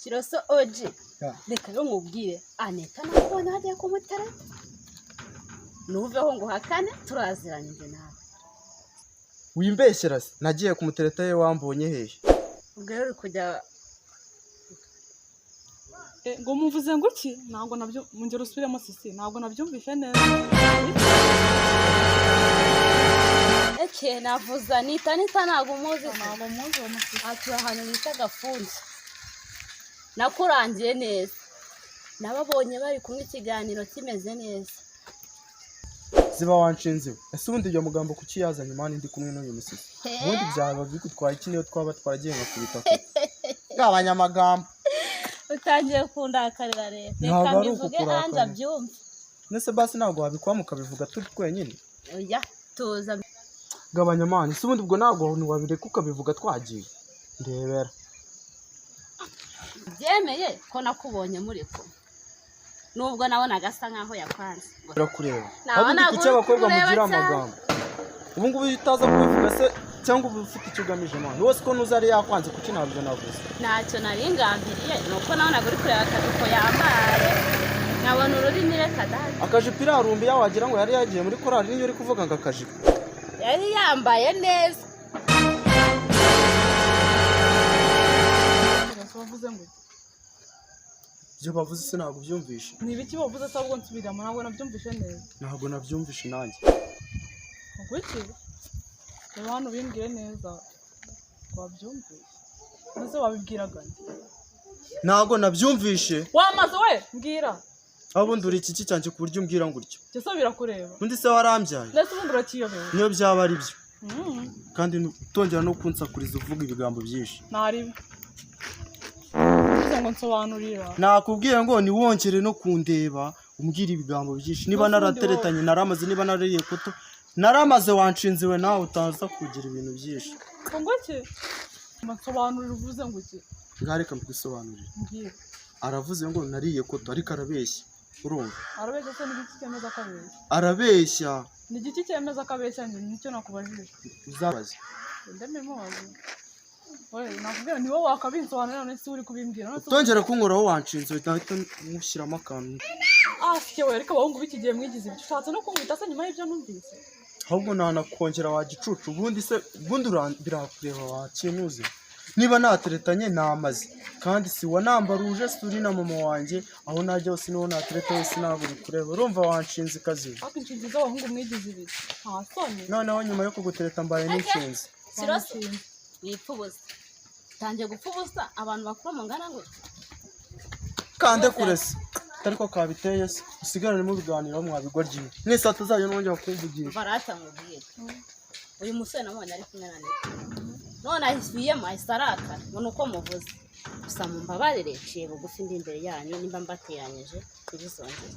Kiroso oje reka yo nkubwire Aneta nakubona hagiye kumutara nuveho ngo hakane turaziranye nje nawe wimbeshyera se nagiye kumutereta ye wambonye hehe ubwo rero kujya ngo muvuze ngo iki ntabwo nabyo mungero usubiremo sisi ntabwo nabyumvishe neza navuza Anita ntabwo muzi ntabwo muzi wa musisi atuye ahantu bita Gafunzo nakurangiye neza nababonye bari kumwe ikiganiro kimeze neza ziba wanshinze ese ubundi iyo mugambo kuki yazanye imana ndi kumwe n'uyu musisi ubundi byaba bigutwaye iki niyo twaba twaragiye nkakubita ko ngabanyamagambo utangiye kundakarira rero reka mbivuge anja byumve nese basi ntabwo wabikwa mukabivuga turi twenyine oya tuza gabanyamana ese ubundi ubwo ntabwo wabireka ukabivuga twagiye ndebera byemeye ko nakubonye muri ko nubwo nabonaga asa nkaho yakwanze birakureba ntabwo kuki abakobwa mugira amagambo ubu ngubu utaza kubivuga se cyangwa ubu ufite icyo ugamije mwana wose ko nuza ari yakwanze kuki ntabyo navuze ntacyo naringambiriye nuko nabonaga uri kureba akajipo yambaye nkabona ururimi reka dada akajipo irarumbiye wagira ngo yari yagiye muri korali niyo uri kuvuga ngo akajipo yari yambaye neza bavuze ngo ibyo bavuze se ntabwo byumvishe ni ibiki bavuze se ahubwo nsubiramo ntabwo nabyumvishe neza ntabwo nabyumvishe nanjye ubwo iki reba hano bimbwire neza wabyumvishe maze wabibwiraga ntabwo nabyumvishe wamaze we mbwira abundi uri iki cyanjye ku buryo umbwira ngutyo cyose birakureba undi se warambyaye ndetse ubundi urakiyobera niyo byaba ari byo kandi utongera no kunsakuriza uvuga ibigambo byinshi ntaribi ngo nsobanurira nakubwiye ngo niwongere no kundeba umbwira ibigambo byinshi niba narateretanye naramaze niba narariye kuto naramaze wanshinziwe nawe utaza kugira ibintu byinshi ngo iki nsobanurira uvuze ngo iki ngareka mbwisobanurira mbwira aravuze ngo nariye kuto ariko arabeshya urumva arabeshya se n'igiki cyemeza akabeshya arabeshya ni igiki cyemeza akabeshya nicyo nakubajije uzabaze ndamemubaze oye nakubwira ni wowe wakabisobanurira none si uri kubimbwira utongera kunkoraho wanshinze uhita mushyiramo akantu sikewe ariko abahungu b'iki gihe mwigize ibyo ushatse no kunkubita se nyuma y'ibyo numvise ahubwo nanakongera wagicucu ubundi se ubundi birakureba wakinuze niba nateretanye namaze kandi si wa nambaruje suri na mama wanjye aho najya hose niho natereta wese naburi kureba urumva wanshinze kazi ariko inshinzi z'abahungu mwigize ibyo nta soni noneho nyuma yo kugutereta mbaye n'inshinzi wipfubuza utangiye gupfubuza abantu bakuru mungana gutya kande kurese ariko kabiteye se usigarane mu biganiro mwabigoryiye mwese atazajya nongera kumvugisha barata mubwire uyu musore namubonye ari kumwe na Aneta none ahisuyemo ahise arakara ngo nuko muvuze gusa mumbabarire ciye bugufi ndi imbere yanyu nimba mbateranyije ntibizongere